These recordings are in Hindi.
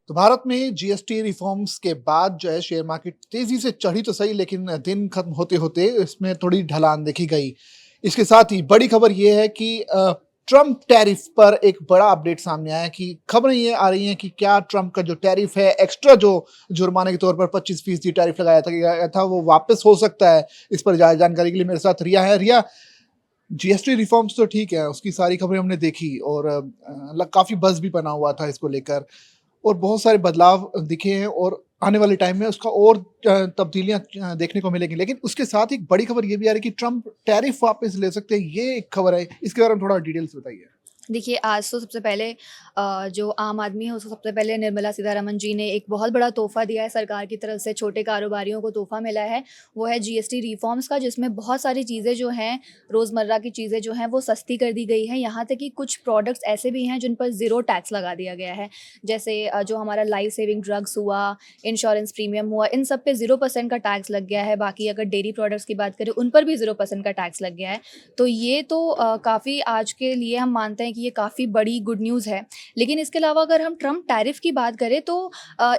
तो भारत में जीएसटी रिफॉर्म्स के बाद जो है शेयर मार्केट तेजी से चढ़ी तो सही, लेकिन दिन खत्म होते होते इसमें थोड़ी ढलान देखी गई। इसके साथ ही बड़ी खबर ये है कि ट्रम्प टैरिफ पर एक बड़ा अपडेट सामने आया कि खबरें ये आ रही हैं कि क्या ट्रम्प का जो टैरिफ है, एक्स्ट्रा जो जुर्माने के तौर पर 25% टैरिफ लगाया था वो वापस हो सकता है। इस पर ज्यादा जानकारी के लिए मेरे साथ रिया है। रिया, जीएसटी रिफॉर्म्स तो ठीक है, उसकी सारी खबरें हमने देखी और काफी बज़ भी बना हुआ था इसको लेकर और बहुत सारे बदलाव दिखे हैं और आने वाले टाइम में उसका और तब्दीलियां देखने को मिलेंगी। लेकिन उसके साथ एक बड़ी खबर ये भी आ रही है कि ट्रम्प टैरिफ वापस ले सकते हैं, ये एक खबर है। इसके बारे में थोड़ा डिटेल्स बताइए। देखिए, आज तो सबसे पहले जो आम आदमी है उसको सबसे पहले निर्मला सीतारमण जी ने एक बहुत बड़ा तोहफ़ा दिया है सरकार की तरफ से, छोटे कारोबारियों को तोहफ़ा मिला है, वो है जीएसटी रिफ़ॉर्म्स का, जिसमें बहुत सारी चीज़ें जो हैं, रोज़मर्रा की चीज़ें जो हैं वो सस्ती कर दी गई हैं। यहाँ तक कि कुछ प्रोडक्ट्स ऐसे भी हैं जिन पर ज़ीरो टैक्स लगा दिया गया है। जैसे जो हमारा लाइफ़ सेविंग ड्रग्स हुआ, इंश्योरेंस प्रीमियम हुआ, इन सब पे 0% का टैक्स लग गया है। बाकी अगर डेयरी प्रोडक्ट्स की बात करें, उन पर भी 0% का टैक्स लग गया है। तो ये तो काफ़ी आज के लिए हम मानते हैं कि ये काफ़ी बड़ी गुड न्यूज़ है। लेकिन इसके अलावा अगर हम ट्रम्प टैरिफ की बात करें तो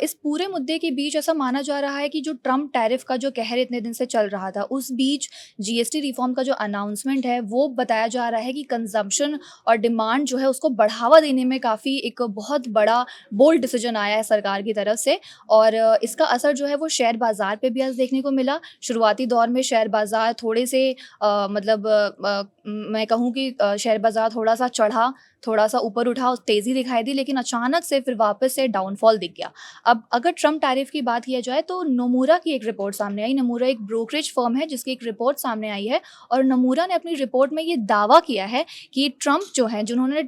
इस पूरे मुद्दे के बीच ऐसा माना जा रहा है कि जो ट्रम्प टैरिफ का जो कहर इतने दिन से चल रहा था, उस बीच जीएसटी रिफॉर्म का जो अनाउंसमेंट है वो बताया जा रहा है कि कंजम्पशन और डिमांड जो है उसको बढ़ावा देने में काफ़ी एक बहुत बड़ा बोल्ड डिसीजन आया है सरकार की तरफ से। और इसका असर जो है वो शेयर बाज़ार पे भी आज देखने को मिला। शुरुआती दौर में शेयर बाज़ार थोड़े से मैं कहूँ कि शेयर बाज़ार थोड़ा-सा चढ़ा, थोड़ा-सा ऊपर उठा, तेज़ी दिखाई दी, लेकिन अचानक से फिर वापस से डाउनफॉल दिख गया। अब अगर ट्रम्प टैरिफ की बात किया जाए तो नोमुरा की एक रिपोर्ट सामने आई। नोमुरा एक ब्रोकरेज फर्म है जिसकी एक रिपोर्ट सामने आई है और नोमुरा ने अपनी रिपोर्ट में ये दावा किया है कि ट्रम्प जो हैं, जिन्होंने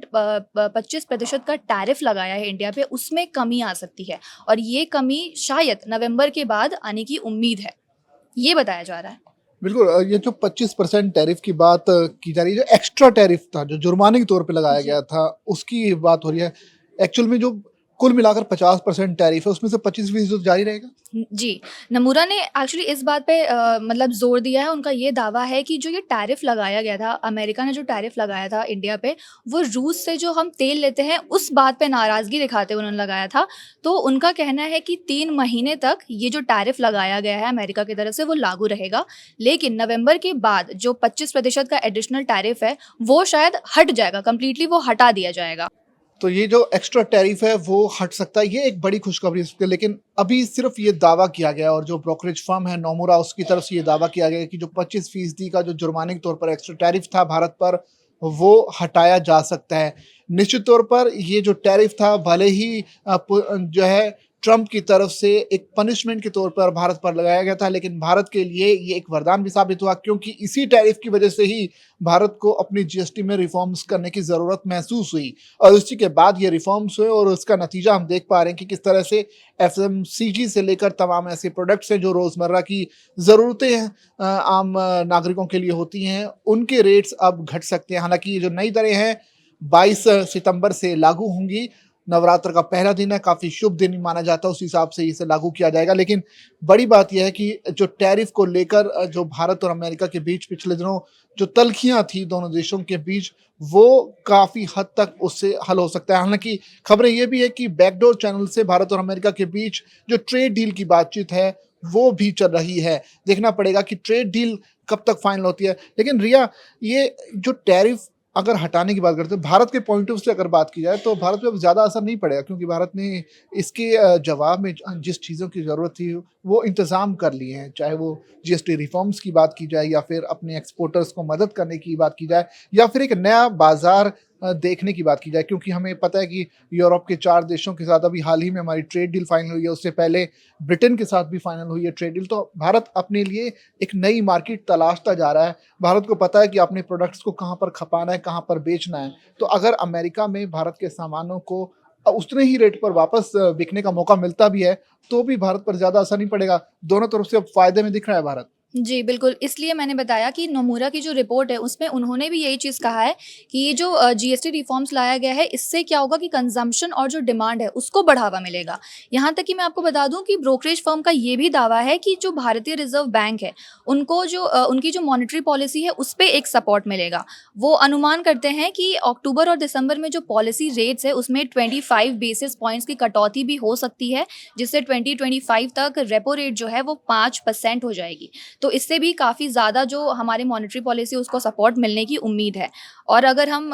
25% का टैरिफ लगाया है इंडिया पे, उसमें कमी आ सकती है और ये कमी शायद नवंबर के बाद आने की उम्मीद है। ये बताया जा रहा है। बिल्कुल, ये जो 25% टैरिफ की बात की जा रही है, जो एक्स्ट्रा टैरिफ था, जो जुर्माने के तौर पे लगाया जी। गया था, उसकी बात हो रही है। एक्चुअल में जो कुल मिलाकर 50% टैरिफ है, उसमें से 25% तो जारी रहेगा? जी, नमूरा ने एक्चुअली इस बात पे मतलब ज़ोर दिया है। उनका ये दावा है कि जो ये टैरिफ लगाया गया था, अमेरिका ने जो टैरिफ लगाया था इंडिया पे, वो रूस से जो हम तेल लेते हैं, उस बात पे नाराज़गी दिखाते हुए उन्होंने लगाया था। तो उनका कहना है कि 3 महीने तक ये जो टैरिफ लगाया गया है अमेरिका की तरफ से, वो लागू रहेगा। लेकिन नवंबर के बाद जो 25% का एडिशनल टैरिफ है, वो शायद हट जाएगा, कंप्लीटली वो हटा दिया जाएगा। तो ये जो एक्स्ट्रा टैरिफ है वो हट सकता है, ये एक बड़ी खुशखबरी है इसके। लेकिन अभी सिर्फ ये दावा किया गया और जो ब्रोकरेज फर्म है नोमुरा, उसकी तरफ से ये दावा किया गया कि जो 25% का जो जुर्माने के तौर पर एक्स्ट्रा टैरिफ था भारत पर, वो हटाया जा सकता है। निश्चित तौर पर ये जो टैरिफ था, भले ही जो है ट्रम्प की तरफ से एक पनिशमेंट के तौर पर भारत पर लगाया गया था, लेकिन भारत के लिए ये एक वरदान भी साबित हुआ, क्योंकि इसी टैरिफ की वजह से ही भारत को अपनी जीएसटी में रिफॉर्म्स करने की ज़रूरत महसूस हुई और उसी के बाद ये रिफॉर्म्स हुए और उसका नतीजा हम देख पा रहे हैं कि किस तरह से एफएमसीजी से लेकर तमाम ऐसे प्रोडक्ट्स हैं जो रोज़मर्रा की ज़रूरतें हैं, आम नागरिकों के लिए होती हैं, उनके रेट्स अब घट सकते हैं। हालांकि ये जो नई दरें हैं 22 सितंबर से लागू होंगी। नवरात्र का पहला दिन है, काफ़ी शुभ दिन माना जाता है, उस हिसाब से इसे लागू किया जाएगा। लेकिन बड़ी बात यह है कि जो टैरिफ को लेकर जो भारत और अमेरिका के बीच पिछले दिनों जो तल्खियाँ थी दोनों देशों के बीच, वो काफ़ी हद तक उससे हल हो सकता है। हालाँकि खबरें ये भी है कि बैकडोर चैनल से भारत और अमेरिका के बीच जो ट्रेड डील की बातचीत है, वो भी चल रही है। देखना पड़ेगा कि ट्रेड डील कब तक फाइनल होती है। लेकिन रिया, ये जो टैरिफ अगर हटाने की बात करते हैं, भारत के पॉइंट ऑफ व्यू से अगर बात की जाए तो भारत पे अब ज़्यादा असर नहीं पड़ेगा, क्योंकि भारत ने इसके जवाब में जिस चीज़ों की ज़रूरत थी वो इंतज़ाम कर लिए हैं। चाहे वो जीएसटी रिफॉर्म्स की बात की जाए या फिर अपने एक्सपोर्टर्स को मदद करने की बात की जाए या फिर एक नया बाज़ार देखने की बात की जाए, क्योंकि हमें पता है कि यूरोप के 4 देशों के साथ अभी हाल ही में हमारी ट्रेड डील फाइनल हुई है, उससे पहले ब्रिटेन के साथ भी फाइनल हुई है ट्रेड डील। तो भारत अपने लिए एक नई मार्केट तलाशता जा रहा है। भारत को पता है कि अपने प्रोडक्ट्स को कहाँ पर खपाना है, कहाँ पर बेचना है। तो अगर अमेरिका में भारत के सामानों को उतने ही रेट पर वापस बिकने का मौका मिलता भी है, तो भी भारत पर ज़्यादा असर नहीं पड़ेगा। दोनों तरफ से अब फ़ायदे में दिख रहा है भारत। जी, बिल्कुल, इसलिए मैंने बताया कि नोमुरा की जो रिपोर्ट है, उसमें उन्होंने भी यही चीज़ कहा है कि ये जो जीएसटी रिफ़ॉर्म्स लाया गया है, इससे क्या होगा कि कंज़म्पशन और जो डिमांड है, उसको बढ़ावा मिलेगा। यहाँ तक कि मैं आपको बता दूँ कि ब्रोकरेज फ़र्म का ये भी दावा है कि जो भारतीय रिज़र्व बैंक है, उनको जो उनकी जो मॉनेटरी पॉलिसी है, उसपे एक सपोर्ट मिलेगा। वो अनुमान करते हैं कि अक्टूबर और दिसंबर में जो पॉलिसी रेट्स है, उसमें 25 बेसिस पॉइंट्स की कटौती भी हो सकती है, जिससे 2025 तक रेपो रेट जो है, वो 5% हो जाएगी। तो इससे भी काफ़ी ज़्यादा जो हमारी मॉनेटरी पॉलिसी उसको सपोर्ट मिलने की उम्मीद है। और अगर हम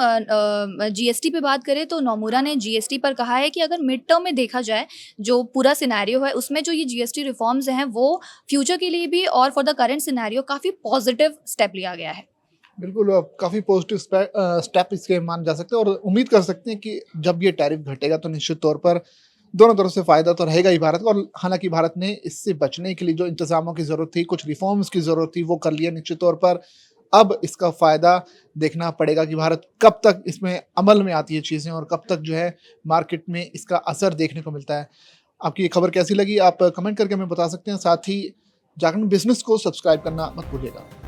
जीएसटी पे बात करें तो नोमुरा ने जीएसटी पर कहा है कि अगर मिड टर्म में देखा जाए, जो पूरा सिनेरियो है उसमें जो ये जीएसटी रिफॉर्म्स हैं वो फ्यूचर के लिए भी और फॉर द करंट सिनेरियो काफ़ी पॉजिटिव स्टेप लिया गया है। बिल्कुल काफ़ी पॉजिटिव स्टेप इसके मान जा सकते हैं और उम्मीद कर सकते हैं कि जब ये टैरिफ घटेगा तो निश्चित तौर पर दोनों तरफ से फ़ायदा तो रहेगा ही भारत को और हालाँकि भारत ने इससे बचने के लिए जो इंतज़ामों की ज़रूरत थी, कुछ रिफ़ॉर्म्स की ज़रूरत थी, वो कर लिया निश्चित तौर पर। अब इसका फ़ायदा देखना पड़ेगा कि भारत कब तक इसमें अमल में आती है चीज़ें और कब तक जो है मार्केट में इसका असर देखने को मिलता है। आपकी ये खबर कैसी लगी आप कमेंट करके हमें बता सकते हैं। साथ ही जागरण बिज़नेस को सब्सक्राइब करना मत भूलिएगा।